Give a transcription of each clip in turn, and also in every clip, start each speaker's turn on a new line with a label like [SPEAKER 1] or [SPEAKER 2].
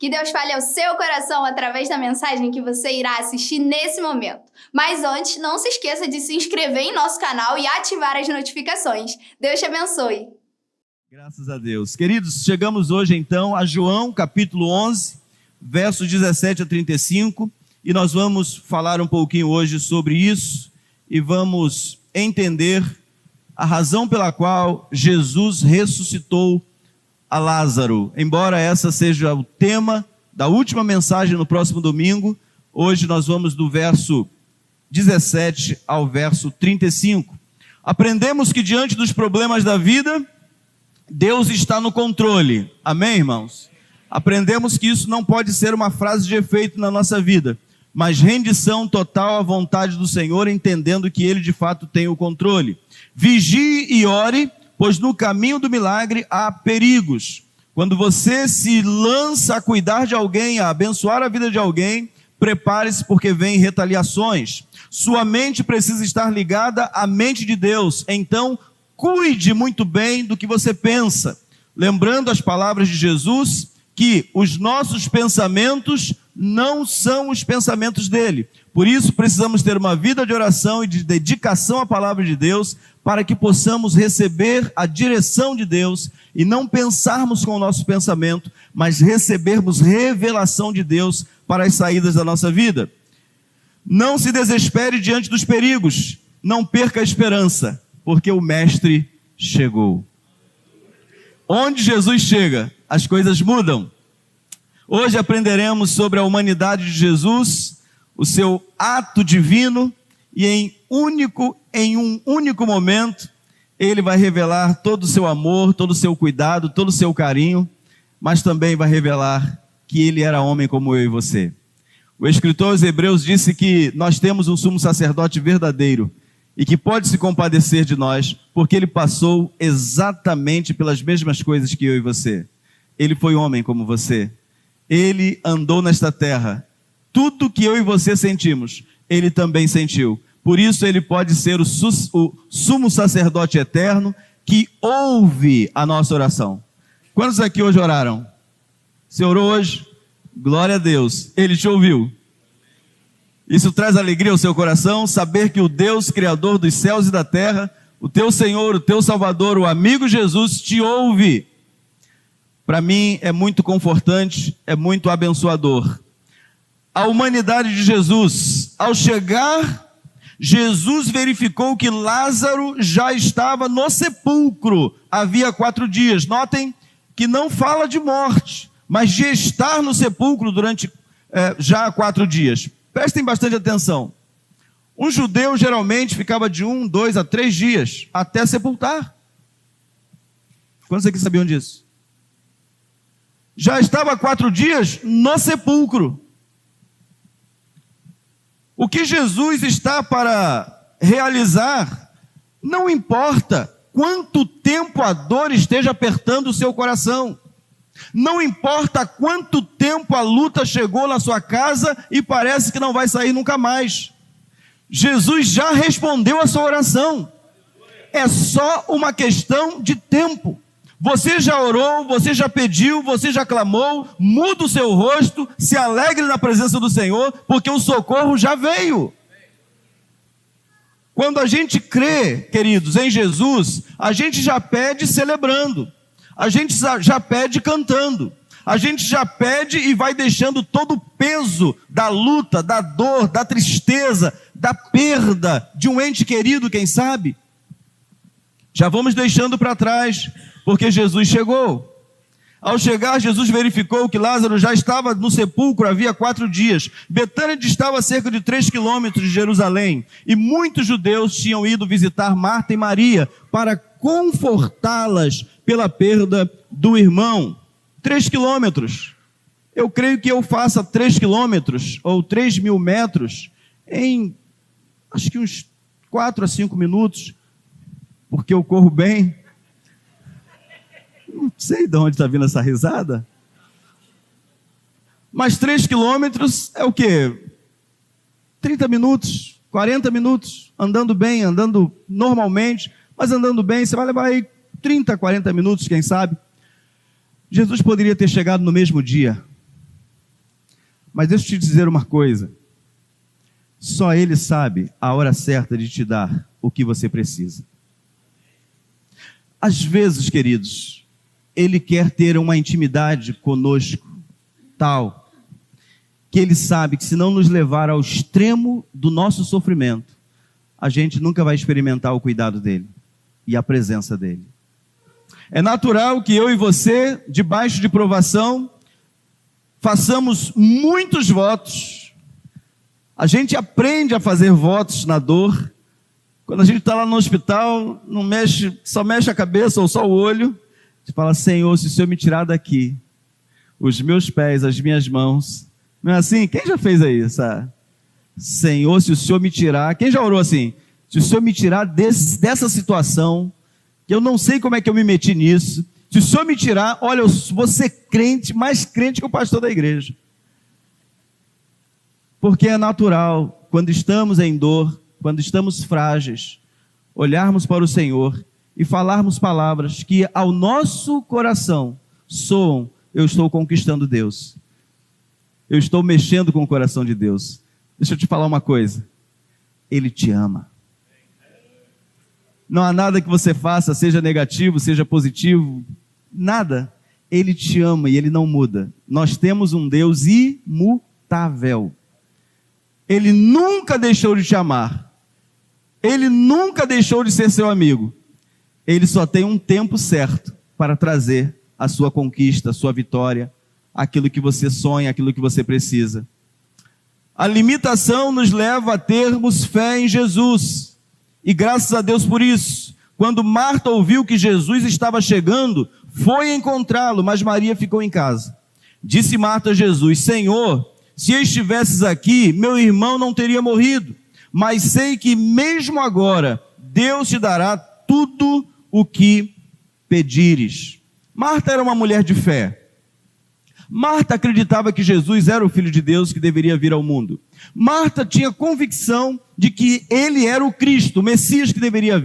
[SPEAKER 1] Que Deus fale ao seu coração através da mensagem que você irá assistir nesse momento. Mas antes, não se esqueça de se inscrever em nosso canal e ativar as notificações. Deus te abençoe.
[SPEAKER 2] Graças a Deus. Queridos, chegamos hoje então a João, capítulo 11, versos 17 a 35, e nós vamos falar um pouquinho hoje sobre isso e vamos entender a razão pela qual Jesus ressuscitou a Lázaro. Embora essa seja o tema da última mensagem no próximo domingo, hoje nós vamos do verso 17 ao verso 35. Aprendemos que diante dos problemas da vida, Deus está no controle. Amém, irmãos? Aprendemos que isso não pode ser uma frase de efeito na nossa vida, mas rendição total à vontade do Senhor, entendendo que Ele de fato tem o controle. Vigie e ore, pois no caminho do milagre há perigos. Quando você se lança a cuidar de alguém, a abençoar a vida de alguém, prepare-se porque vem retaliações. Sua mente precisa estar ligada à mente de Deus. Então, cuide muito bem do que você pensa. Lembrando as palavras de Jesus, que os nossos pensamentos não são os pensamentos dele. Por isso, precisamos ter uma vida de oração e de dedicação à palavra de Deus, para que possamos receber a direção de Deus e não pensarmos com o nosso pensamento, mas recebermos revelação de Deus para as saídas da nossa vida. Não se desespere diante dos perigos, não perca a esperança, porque o Mestre chegou. Onde Jesus chega, as coisas mudam. Hoje aprenderemos sobre a humanidade de Jesus, o seu ato divino, e em um único momento, Ele vai revelar todo o seu amor, todo o seu cuidado, todo o seu carinho, mas também vai revelar que Ele era homem como eu e você. O escritor aos Hebreus disse que nós temos um sumo sacerdote verdadeiro, e que pode se compadecer de nós, porque Ele passou exatamente pelas mesmas coisas que eu e você. Ele foi homem como você. Ele andou nesta terra. Tudo que eu e você sentimos, Ele também sentiu. Por isso Ele pode ser o sumo sacerdote eterno que ouve a nossa oração. Quantos aqui hoje oraram? Você orou hoje? Glória a Deus, Ele te ouviu. Isso traz alegria ao seu coração, saber que o Deus Criador dos céus e da terra, o teu Senhor, o teu Salvador, o amigo Jesus te ouve. Para mim é muito confortante, é muito abençoador. A humanidade de Jesus, ao chegar, Jesus verificou que Lázaro já estava no sepulcro havia 4 dias. Notem que não fala de morte, mas de estar no sepulcro durante já 4 dias. Prestem bastante atenção. Um judeu geralmente ficava de 1, 2 a 3 dias até sepultar. Quantos aqui sabiam disso? Já estava 4 dias no sepulcro. O que Jesus está para realizar, não importa quanto tempo a dor esteja apertando o seu coração. Não importa quanto tempo a luta chegou na sua casa e parece que não vai sair nunca mais. Jesus já respondeu a sua oração. É só uma questão de tempo. Você já orou, você já pediu, você já clamou, muda o seu rosto, se alegre na presença do Senhor, porque o socorro já veio. Quando a gente crê, queridos, em Jesus, a gente já pede celebrando, a gente já pede cantando, a gente já pede e vai deixando todo o peso da luta, da dor, da tristeza, da perda de um ente querido, quem sabe? Já vamos deixando para trás, porque Jesus chegou. Ao chegar, Jesus verificou que Lázaro já estava no sepulcro havia 4 dias. Betânia distava a cerca de 3 quilômetros de Jerusalém, e muitos judeus tinham ido visitar Marta e Maria para confortá-las pela perda do irmão. 3 quilômetros. Eu creio que eu faça 3 quilômetros ou 3.000 metros em, acho que uns 4 a 5 minutos, porque eu corro bem. Não sei de onde está vindo essa risada. Mas 3 quilômetros é o quê? 30 minutos, 40 minutos, andando bem, andando normalmente, mas andando bem, você vai levar aí 30, 40 minutos, quem sabe. Jesus poderia ter chegado no mesmo dia, Mas deixa eu te dizer uma coisa. Só Ele sabe a hora certa de te dar o que você precisa. Às vezes, queridos, Ele quer ter uma intimidade conosco, tal, que Ele sabe que se não nos levar ao extremo do nosso sofrimento, a gente nunca vai experimentar o cuidado dEle e a presença dEle. É natural que eu e você, debaixo de provação, façamos muitos votos. A gente aprende a fazer votos na dor. Quando a gente está lá no hospital, não mexe, só mexe a cabeça ou só o olho. A gente fala: Senhor, se o Senhor me tirar daqui, os meus pés, as minhas mãos. Não é assim? Quem já fez aí? Senhor, se o Senhor me tirar. Quem já orou assim? Se o Senhor me tirar dessa situação, que eu não sei como é que eu me meti nisso. Se o Senhor me tirar, olha, eu vou ser crente, mais crente que o pastor da igreja. Porque é natural, quando estamos em dor, quando estamos frágeis, olharmos para o Senhor e falarmos palavras que ao nosso coração soam: eu estou conquistando Deus. Eu estou mexendo com o coração de Deus. Deixa eu te falar uma coisa. Ele te ama. Não há nada que você faça, seja negativo, seja positivo, nada. Ele te ama e Ele não muda. Nós temos um Deus imutável. Ele nunca deixou de te amar. Ele nunca deixou de ser seu amigo. Ele só tem um tempo certo para trazer a sua conquista, a sua vitória, aquilo que você sonha, aquilo que você precisa. A limitação nos leva a termos fé em Jesus. E graças a Deus por isso. Quando Marta ouviu que Jesus estava chegando, foi encontrá-lo, mas Maria ficou em casa. Disse Marta a Jesus: Senhor, se estivesses aqui, meu irmão não teria morrido. Mas sei que mesmo agora, Deus te dará tudo o que pedires. Marta era uma mulher de fé. Marta acreditava que Jesus era o Filho de Deus que deveria vir ao mundo. Marta tinha convicção de que Ele era o Cristo, o Messias que deveria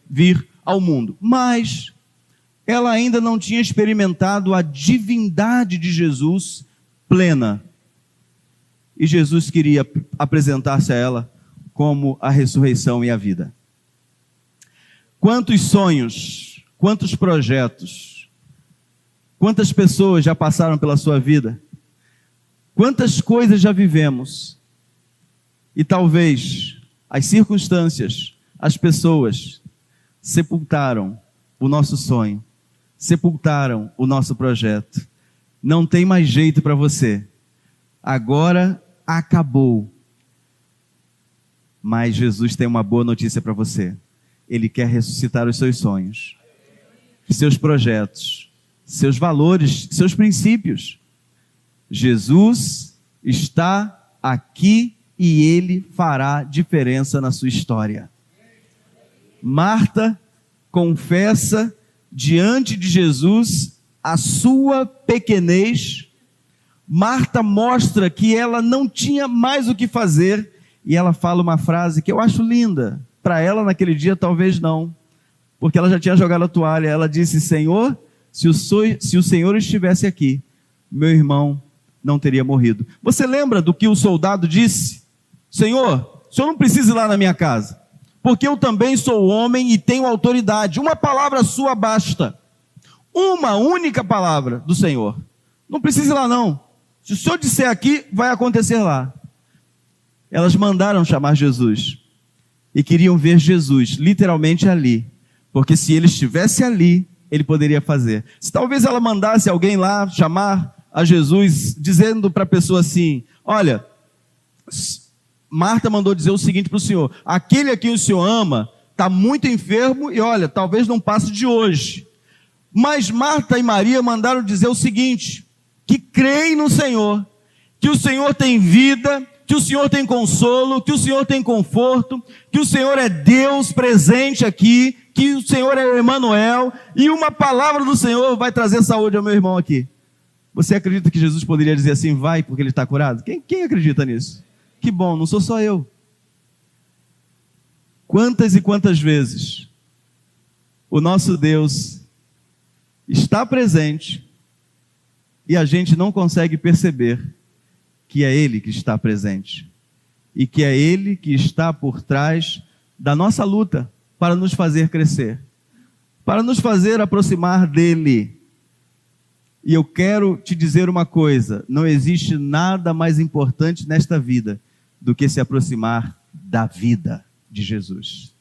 [SPEAKER 2] vir ao mundo. Mas ela ainda não tinha experimentado a divindade de Jesus plena. E Jesus queria apresentar-se a ela como a ressurreição e a vida. Quantos sonhos, quantos projetos, quantas pessoas já passaram pela sua vida? Quantas coisas já vivemos? E talvez as circunstâncias, as pessoas sepultaram o nosso sonho, sepultaram o nosso projeto. Não tem mais jeito para você. Agora acabou. Mas Jesus tem uma boa notícia para você. Ele quer ressuscitar os seus sonhos, seus projetos, seus valores, seus princípios. Jesus está aqui e Ele fará diferença na sua história. Marta confessa diante de Jesus a sua pequenez. Marta mostra que ela não tinha mais o que fazer e ela fala uma frase que eu acho linda. Para ela naquele dia talvez não, porque ela já tinha jogado a toalha. Ela disse: Senhor, se o Senhor estivesse aqui, meu irmão não teria morrido. Você lembra do que o soldado disse? Senhor, o Senhor não precisa ir lá na minha casa, porque eu também sou homem e tenho autoridade. Uma palavra sua basta. Uma única palavra do Senhor. Não precisa ir lá não. Se o Senhor disser aqui, vai acontecer lá. Elas mandaram chamar Jesus e queriam ver Jesus literalmente ali, porque se ele estivesse ali, ele poderia fazer. Se talvez ela mandasse alguém lá chamar a Jesus, dizendo para a pessoa assim: olha, Marta mandou dizer o seguinte para o Senhor: aquele a quem o Senhor ama está muito enfermo e olha, talvez não passe de hoje. Mas Marta e Maria mandaram dizer o seguinte: que creem no Senhor, que o Senhor tem vida, que o Senhor tem consolo, que o Senhor tem conforto, que o Senhor é Deus presente aqui, que o Senhor é Emmanuel, e uma palavra do Senhor vai trazer saúde ao meu irmão aqui. Você acredita que Jesus poderia dizer assim: vai porque ele está curado? Quem acredita nisso? Que bom, não sou só eu. Quantas e quantas vezes o nosso Deus está presente e a gente não consegue perceber que é Ele que está presente e que é Ele que está por trás da nossa luta para nos fazer crescer, para nos fazer aproximar dEle. E eu quero te dizer uma coisa: não existe nada mais importante nesta vida do que se aproximar da vida de Jesus.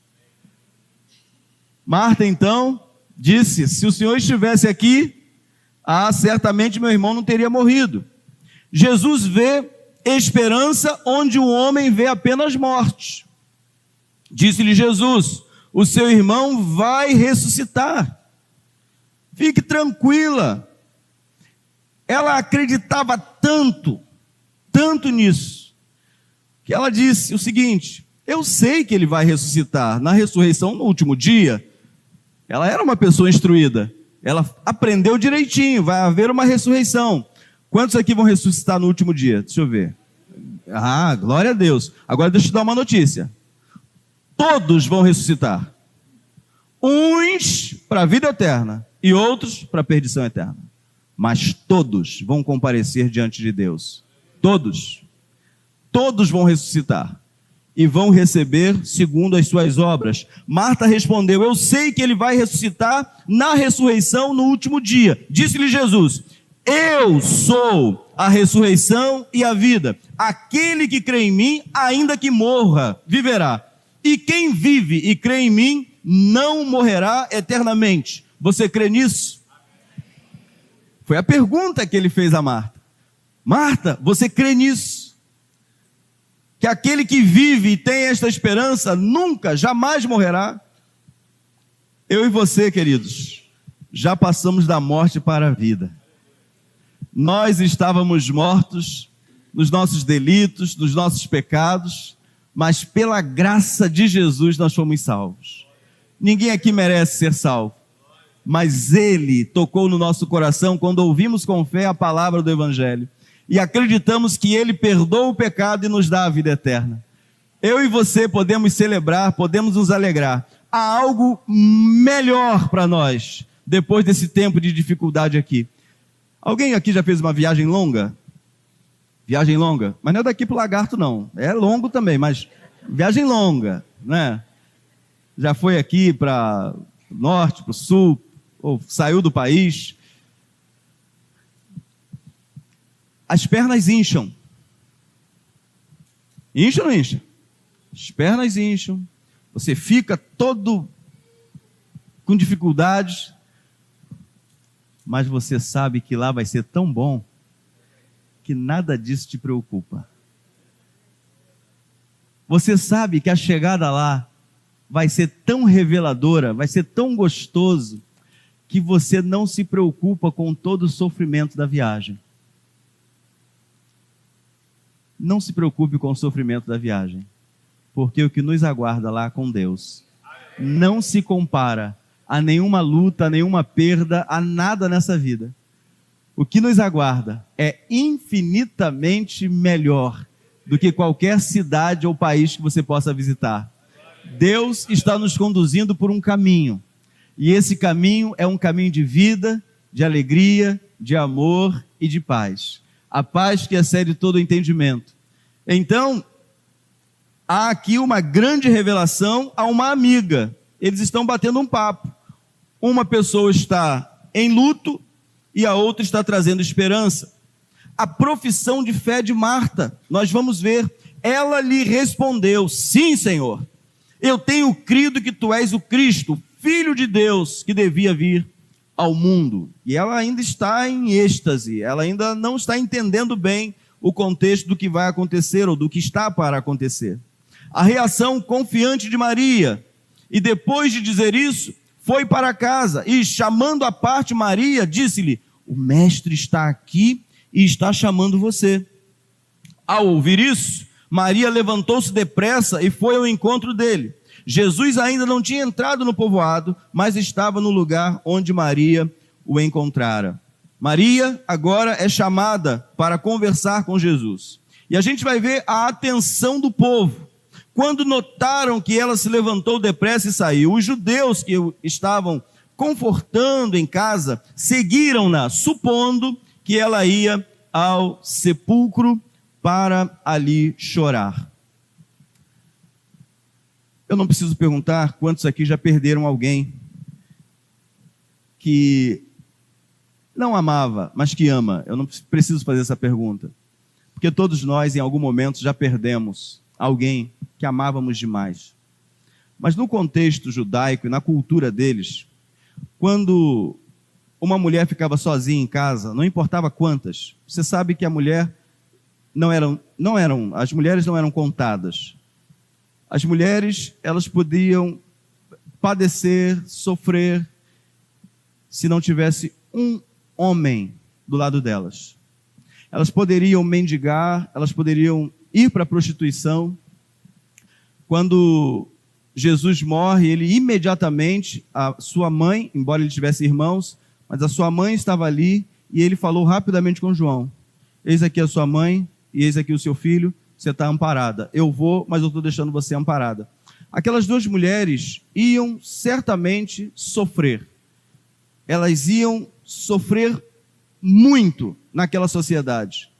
[SPEAKER 2] Marta, então, disse: se o Senhor estivesse aqui, certamente meu irmão não teria morrido. Jesus vê esperança onde o homem vê apenas morte. Disse-lhe Jesus: o seu irmão vai ressuscitar. Fique tranquila. Ela acreditava tanto nisso, que ela disse o seguinte: eu sei que ele vai ressuscitar na ressurreição no último dia. Ela era uma pessoa instruída, ela aprendeu direitinho, vai haver uma ressurreição. Quantos aqui vão ressuscitar no último dia? Deixa eu ver. Glória a Deus. Agora deixa eu te dar uma notícia: todos vão ressuscitar, uns para a vida eterna e outros para a perdição eterna. Mas todos vão comparecer diante de Deus. Todos vão ressuscitar e vão receber segundo as suas obras. Marta respondeu: eu sei que ele vai ressuscitar na ressurreição no último dia. Disse-lhe Jesus: eu sou a ressurreição e a vida. Aquele que crê em mim, ainda que morra, viverá. E quem vive e crê em mim, não morrerá eternamente. Você crê nisso? Foi a pergunta que ele fez a Marta. Marta, você crê nisso? Que aquele que vive e tem esta esperança nunca, jamais morrerá? Eu e você, queridos, já passamos da morte para a vida. Nós estávamos mortos nos nossos delitos, nos nossos pecados, mas pela graça de Jesus nós fomos salvos. Ninguém aqui merece ser salvo, mas Ele tocou no nosso coração quando ouvimos com fé a palavra do Evangelho e acreditamos que Ele perdoa o pecado e nos dá a vida eterna. Eu e você podemos celebrar, podemos nos alegrar. Há algo melhor para nós depois desse tempo de dificuldade aqui. Alguém aqui já fez uma viagem longa? Viagem longa? Mas não é daqui para o Lagarto, não. É longo também, mas viagem longa, né? Já foi aqui para o norte, para o sul, ou saiu do país. As pernas incham. Incha ou não incha? As pernas incham. Você fica todo com dificuldades, mas você sabe que lá vai ser tão bom que nada disso te preocupa. Você sabe que a chegada lá vai ser tão reveladora, vai ser tão gostoso, que você não se preocupa com todo o sofrimento da viagem. Não se preocupe com o sofrimento da viagem, porque o que nos aguarda lá com Deus não se compara a nenhuma luta, a nenhuma perda, a nada nessa vida. O que nos aguarda é infinitamente melhor do que qualquer cidade ou país que você possa visitar. Deus está nos conduzindo por um caminho, e esse caminho é um caminho de vida, de alegria, de amor e de paz. A paz que excede todo o entendimento. Então, há aqui uma grande revelação a uma amiga. Eles estão batendo um papo. Uma pessoa está em luto e a outra está trazendo esperança. A profissão de fé de Marta, nós vamos ver. Ela lhe respondeu: sim, Senhor, eu tenho crido que tu és o Cristo, Filho de Deus, que devia vir ao mundo. E ela ainda está em êxtase, ela ainda não está entendendo bem o contexto do que vai acontecer ou do que está para acontecer. A reação confiante de Maria, e depois de dizer isso, foi para casa e, chamando à parte Maria, disse-lhe: o mestre está aqui e está chamando você. Ao ouvir isso, Maria levantou-se depressa e foi ao encontro dele. Jesus ainda não tinha entrado no povoado, mas estava no lugar onde Maria o encontrara. Maria agora é chamada para conversar com Jesus. E a gente vai ver a atenção do povo. Quando notaram que ela se levantou depressa e saiu, os judeus que estavam confortando em casa seguiram-na, supondo que ela ia ao sepulcro para ali chorar. Eu não preciso perguntar quantos aqui já perderam alguém que não amava, mas que ama. Eu não preciso fazer essa pergunta. Porque todos nós, em algum momento, já perdemos alguém que amávamos demais. Mas no contexto judaico e na cultura deles, quando uma mulher ficava sozinha em casa, não importava quantas, você sabe que a mulher as mulheres não eram contadas. As mulheres, elas podiam padecer, sofrer, se não tivesse um homem do lado delas. Elas poderiam mendigar, elas poderiam ir para a prostituição. Quando Jesus morre, ele imediatamente, a sua mãe, embora ele tivesse irmãos, mas a sua mãe estava ali e ele falou rapidamente com João: eis aqui a sua mãe e eis aqui o seu filho, você está amparada. Eu vou, mas eu estou deixando você amparada. Aquelas duas mulheres iam certamente sofrer. Elas iam sofrer muito naquela sociedade.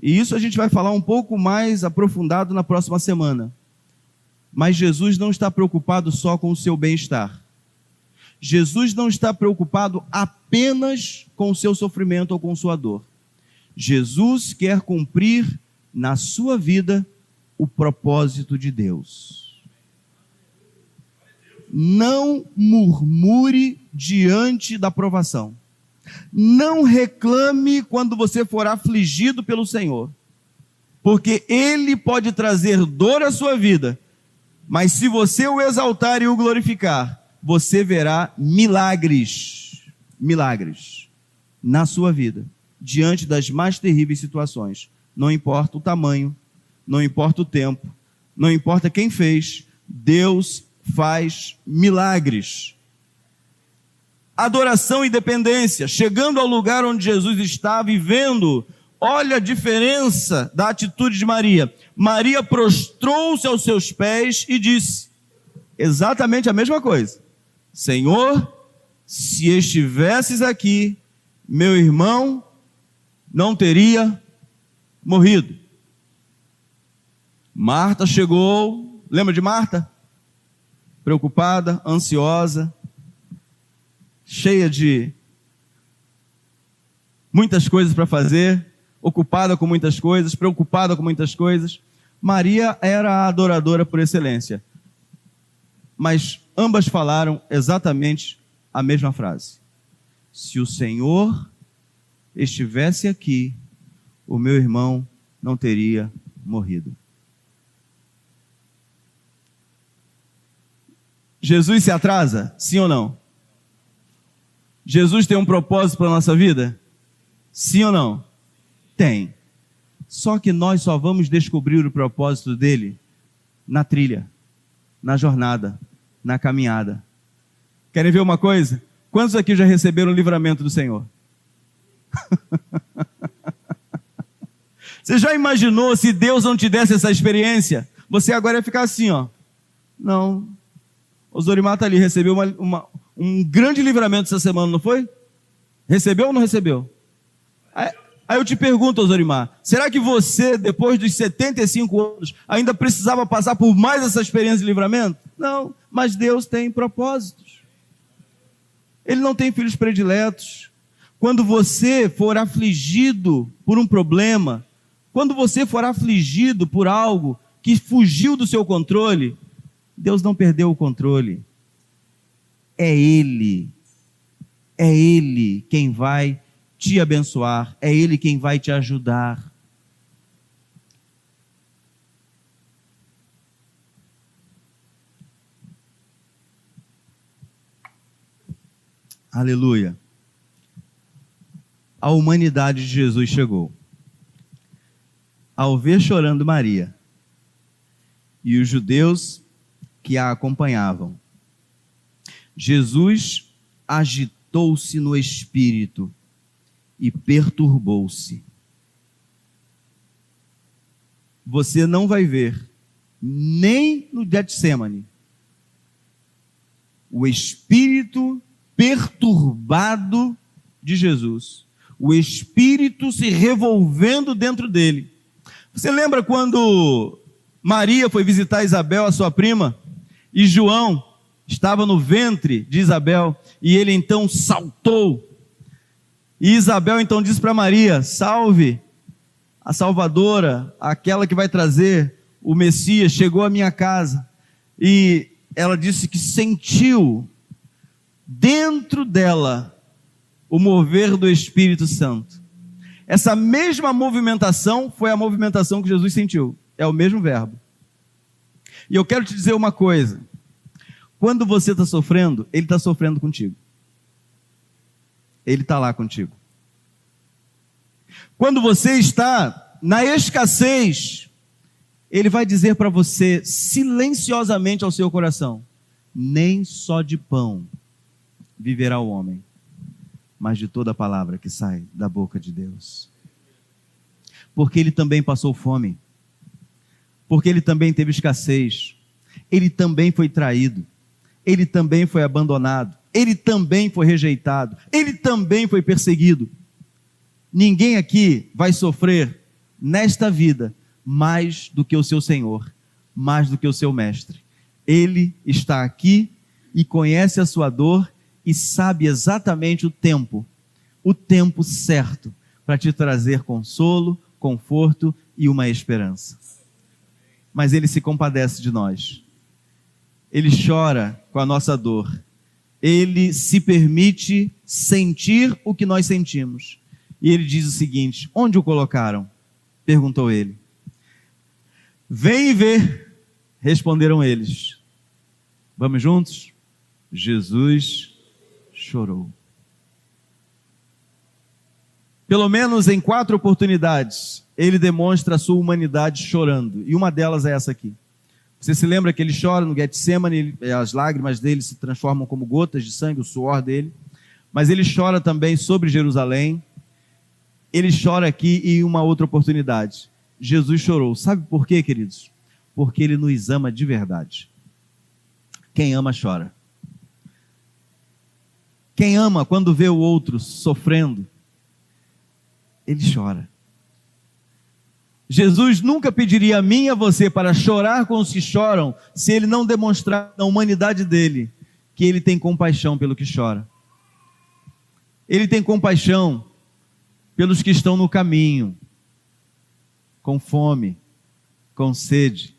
[SPEAKER 2] E isso a gente vai falar um pouco mais aprofundado na próxima semana. Mas Jesus não está preocupado só com o seu bem-estar. Jesus não está preocupado apenas com o seu sofrimento ou com sua dor. Jesus quer cumprir na sua vida o propósito de Deus. Não murmure diante da provação. Não reclame quando você for afligido pelo Senhor, porque Ele pode trazer dor à sua vida, mas se você o exaltar e o glorificar, você verá milagres na sua vida, diante das mais terríveis situações. Não importa o tamanho, não importa o tempo, não importa quem fez, Deus faz milagres. Adoração e dependência. Chegando ao lugar onde Jesus estava e vendo, olha a diferença da atitude de Maria. Maria prostrou-se aos seus pés e disse exatamente a mesma coisa: Senhor, se estivesses aqui, meu irmão não teria morrido. Marta chegou, lembra de Marta? Preocupada, ansiosa, cheia de muitas coisas para fazer, ocupada com muitas coisas, preocupada com muitas coisas. Maria era a adoradora por excelência. Mas ambas falaram exatamente a mesma frase: se o Senhor estivesse aqui, o meu irmão não teria morrido. Jesus se atrasa? Sim ou não? Jesus tem um propósito para a nossa vida? Sim ou não? Tem. Só que nós só vamos descobrir o propósito dele na trilha, na jornada, na caminhada. Querem ver uma coisa? Quantos aqui já receberam o livramento do Senhor? Você já imaginou se Deus não te desse essa experiência? Você agora ia ficar assim, ó. Não. O Zorimar está ali, recebeu um grande livramento essa semana, não foi? Recebeu ou não recebeu? Aí eu te pergunto, Zorimar, será que você, depois dos 75 anos, ainda precisava passar por mais essa experiência de livramento? Não, mas Deus tem propósitos. Ele não tem filhos prediletos. Quando você for afligido por um problema, quando você for afligido por algo que fugiu do seu controle, Deus não perdeu o controle. É Ele quem vai te abençoar, é Ele quem vai te ajudar. Aleluia. A humanidade de Jesus chegou. Ao ver chorando Maria e os judeus que a acompanhavam, Jesus agitou-se no espírito e perturbou-se. Você não vai ver, nem no Getsemane, o espírito perturbado de Jesus, o Espírito se revolvendo dentro dele. Você lembra quando Maria foi visitar Isabel, a sua prima, e João estava no ventre de Isabel, e ele então saltou, e Isabel então disse para Maria: salve, a Salvadora, aquela que vai trazer o Messias, chegou à minha casa. E ela disse que sentiu dentro dela o mover do Espírito Santo. Essa mesma movimentação foi a movimentação que Jesus sentiu, é o mesmo verbo. E eu quero te dizer uma coisa: quando você está sofrendo, Ele está sofrendo contigo. Ele está lá contigo. Quando você está na escassez, Ele vai dizer para você silenciosamente ao seu coração: nem só de pão viverá o homem, mas de toda a palavra que sai da boca de Deus. Porque Ele também passou fome, porque Ele também teve escassez, Ele também foi traído, Ele também foi abandonado, Ele também foi rejeitado, Ele também foi perseguido. Ninguém aqui vai sofrer nesta vida mais do que o seu Senhor, mais do que o seu Mestre. Ele está aqui e conhece a sua dor e sabe exatamente o tempo certo para te trazer consolo, conforto e uma esperança. Mas Ele se compadece de nós. Ele chora com a nossa dor. Ele se permite sentir o que nós sentimos. E Ele diz o seguinte: onde o colocaram? Perguntou ele. Vem e vê, responderam eles. Vamos juntos? Jesus chorou. Pelo menos em 4 oportunidades, Ele demonstra a sua humanidade chorando. E uma delas é essa aqui. Você se lembra que Ele chora no Getsemane, as lágrimas dele se transformam como gotas de sangue, o suor dele. Mas Ele chora também sobre Jerusalém. Ele chora aqui em uma outra oportunidade. Jesus chorou. Sabe por quê, queridos? Porque Ele nos ama de verdade. Quem ama, chora. Quem ama, quando vê o outro sofrendo, ele chora. Jesus nunca pediria a mim e a você para chorar com os que choram, se Ele não demonstrar na humanidade dele que Ele tem compaixão pelo que chora. Ele tem compaixão pelos que estão no caminho, com fome, com sede,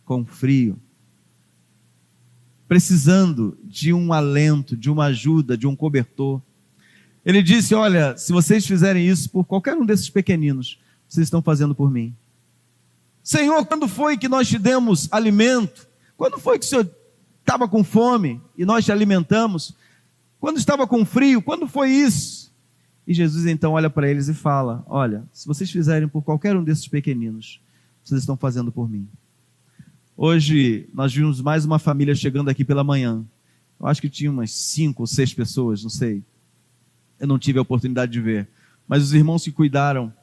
[SPEAKER 2] com frio, precisando de um alento, de uma ajuda, de um cobertor. Ele disse: olha, se vocês fizerem isso por qualquer um desses pequeninos, vocês estão fazendo por mim. Senhor, quando foi que nós te demos alimento? Quando foi que o Senhor estava com fome e nós te alimentamos? Quando estava com frio? Quando foi isso? E Jesus então olha para eles e fala: olha, se vocês fizerem por qualquer um desses pequeninos, vocês estão fazendo por mim. Hoje nós vimos mais uma família chegando aqui pela manhã. Eu acho que tinha umas 5 ou 6 pessoas, não sei. Eu não tive a oportunidade de ver. Mas os irmãos que cuidaram,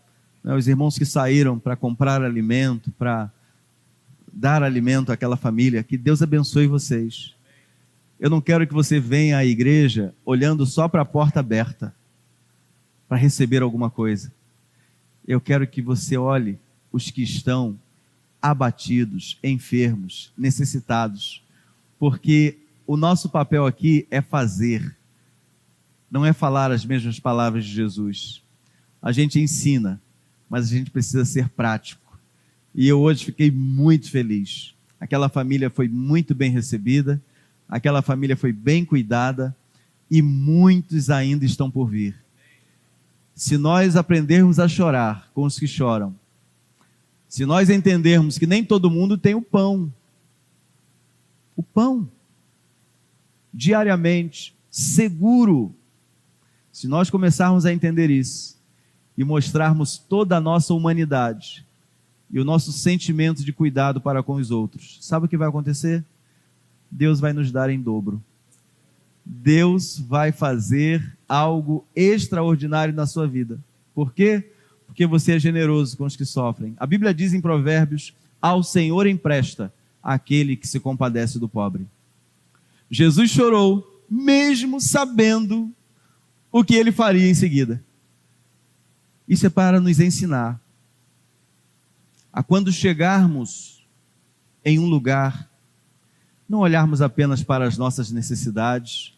[SPEAKER 2] né, os irmãos que saíram para comprar alimento, para dar alimento àquela família, que Deus abençoe vocês. Eu não quero que você venha à igreja olhando só para a porta aberta, para receber alguma coisa. Eu quero que você olhe os que estão abatidos, enfermos, necessitados, porque o nosso papel aqui é fazer, não é falar as mesmas palavras de Jesus. A gente ensina, mas a gente precisa ser prático. E eu hoje fiquei muito feliz. Aquela família foi muito bem recebida, aquela família foi bem cuidada, e muitos ainda estão por vir. Se nós aprendermos a chorar com os que choram, se nós entendermos que nem todo mundo tem o pão, diariamente, seguro, se nós começarmos a entender isso, e mostrarmos toda a nossa humanidade, e o nosso sentimento de cuidado para com os outros, sabe o que vai acontecer? Deus vai nos dar em dobro. Deus vai fazer algo extraordinário na sua vida. Por quê? Porque você é generoso com os que sofrem. A Bíblia diz em Provérbios: ao Senhor empresta aquele que se compadece do pobre. Jesus chorou, mesmo sabendo o que Ele faria em seguida. Isso é para nos ensinar a, quando chegarmos em um lugar, não olharmos apenas para as nossas necessidades,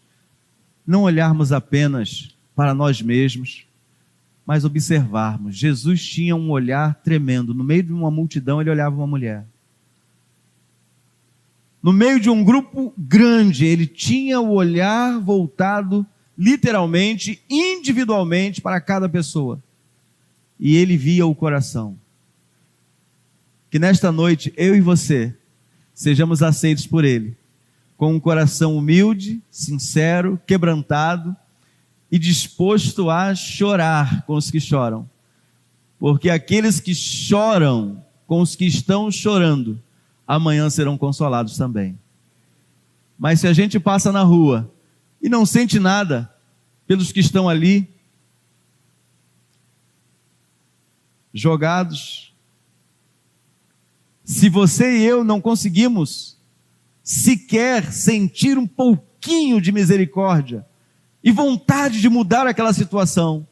[SPEAKER 2] não olharmos apenas para nós mesmos, mas observarmos. Jesus tinha um olhar tremendo. No meio de uma multidão, ele olhava uma mulher. No meio de um grupo grande, ele tinha o olhar voltado, literalmente, individualmente, para cada pessoa. E ele via o coração. Que nesta noite, eu e você, sejamos aceitos por ele, com um coração humilde, sincero, quebrantado e disposto a chorar com os que choram. Porque aqueles que choram com os que estão chorando, amanhã serão consolados também. Mas se a gente passa na rua e não sente nada pelos que estão ali, jogados, se você e eu não conseguimos sequer sentir um pouquinho de misericórdia e vontade de mudar aquela situação,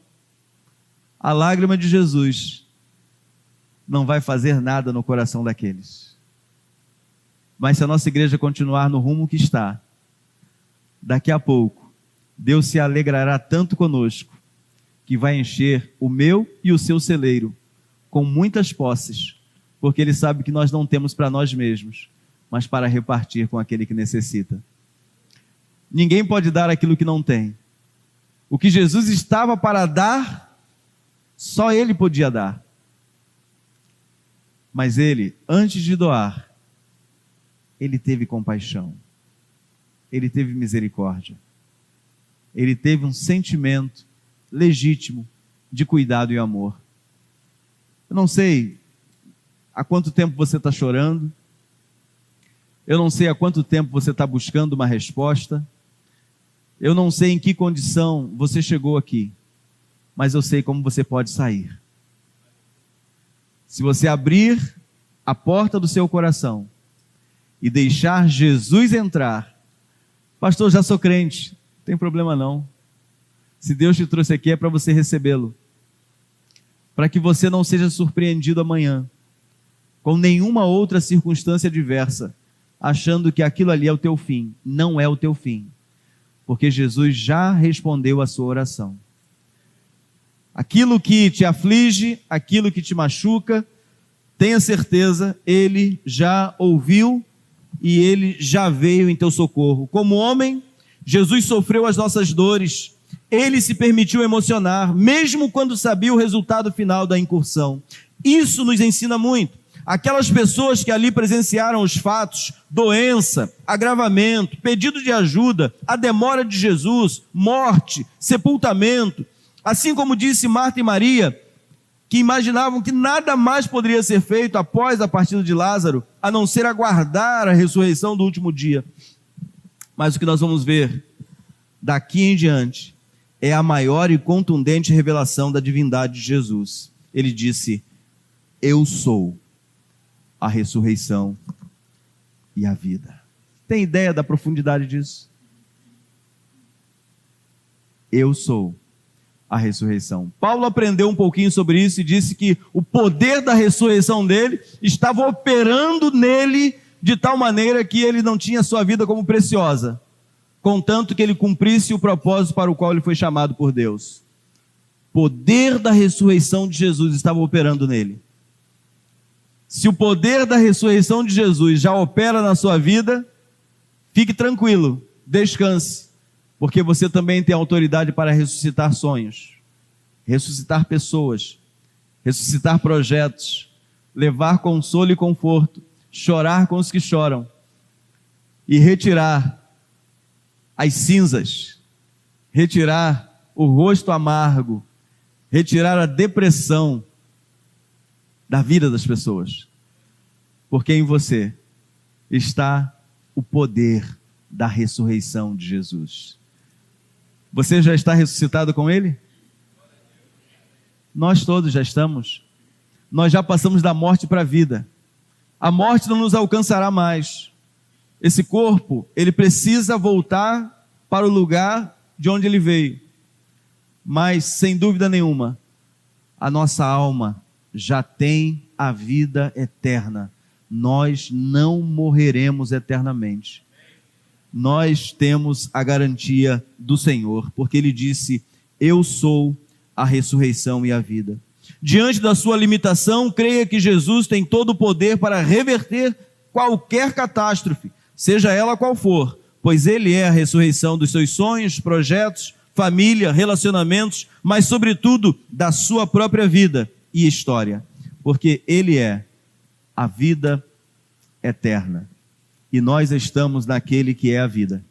[SPEAKER 2] a lágrima de Jesus não vai fazer nada no coração daqueles. Mas se a nossa igreja continuar no rumo que está, daqui a pouco, Deus se alegrará tanto conosco, que vai encher o meu e o seu celeiro com muitas posses, porque Ele sabe que nós não temos para nós mesmos, mas para repartir com aquele que necessita. Ninguém pode dar aquilo que não tem. O que Jesus estava para dar, só Ele podia dar. Mas Ele, antes de doar, Ele teve compaixão. Ele teve misericórdia. Ele teve um sentimento legítimo de cuidado e amor. Eu não sei há quanto tempo você está chorando. Eu não sei há quanto tempo você está buscando uma resposta. Eu não sei em que condição você chegou aqui, mas eu sei como você pode sair. Se você abrir a porta do seu coração e deixar Jesus entrar, pastor, já sou crente, não tem problema não. Se Deus te trouxe aqui é para você recebê-lo, para que você não seja surpreendido amanhã com nenhuma outra circunstância adversa, achando que aquilo ali é o teu fim. Não é o teu fim, porque Jesus já respondeu a sua oração. Aquilo que te aflige, aquilo que te machuca, tenha certeza, Ele já ouviu e Ele já veio em teu socorro. Como homem, Jesus sofreu as nossas dores, Ele se permitiu emocionar, mesmo quando sabia o resultado final da incursão. Isso nos ensina muito. Aquelas pessoas que ali presenciaram os fatos, doença, agravamento, pedido de ajuda, a demora de Jesus, morte, sepultamento, assim como disse Marta e Maria, que imaginavam que nada mais poderia ser feito após a partida de Lázaro, a não ser aguardar a ressurreição do último dia. Mas o que nós vamos ver daqui em diante é a maior e contundente revelação da divindade de Jesus. Ele disse: eu sou a ressurreição e a vida. Tem ideia da profundidade disso? Eu sou a ressurreição. Paulo aprendeu um pouquinho sobre isso e disse que o poder da ressurreição dele estava operando nele de tal maneira que ele não tinha sua vida como preciosa, contanto que ele cumprisse o propósito para o qual ele foi chamado por Deus. O poder da ressurreição de Jesus estava operando nele. Se o poder da ressurreição de Jesus já opera na sua vida, fique tranquilo, descanse, porque você também tem autoridade para ressuscitar sonhos, ressuscitar pessoas, ressuscitar projetos, levar consolo e conforto, chorar com os que choram e retirar as cinzas, retirar o rosto amargo, retirar a depressão da vida das pessoas, porque em você está o poder da ressurreição de Jesus. Você já está ressuscitado com Ele? Nós todos já estamos. Nós já passamos da morte para a vida. A morte não nos alcançará mais. Esse corpo, ele precisa voltar para o lugar de onde ele veio. Mas, sem dúvida nenhuma, a nossa alma já tem a vida eterna. Nós não morreremos eternamente. Nós temos a garantia do Senhor, porque Ele disse: eu sou a ressurreição e a vida. Diante da sua limitação, creia que Jesus tem todo o poder para reverter qualquer catástrofe, seja ela qual for, pois Ele é a ressurreição dos seus sonhos, projetos, família, relacionamentos, mas sobretudo da sua própria vida e história, porque Ele é a vida eterna e nós estamos naquele que é a vida.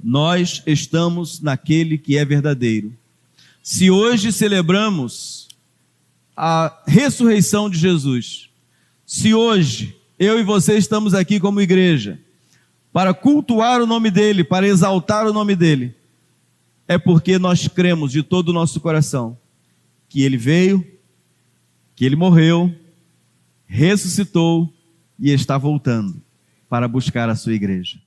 [SPEAKER 2] Nós estamos naquele que é verdadeiro. Se hoje celebramos a ressurreição de Jesus, se hoje eu e você estamos aqui como igreja para cultuar o nome dEle, para exaltar o nome dEle, é porque nós cremos de todo o nosso coração que Ele veio, que Ele morreu, ressuscitou e está voltando para buscar a sua igreja.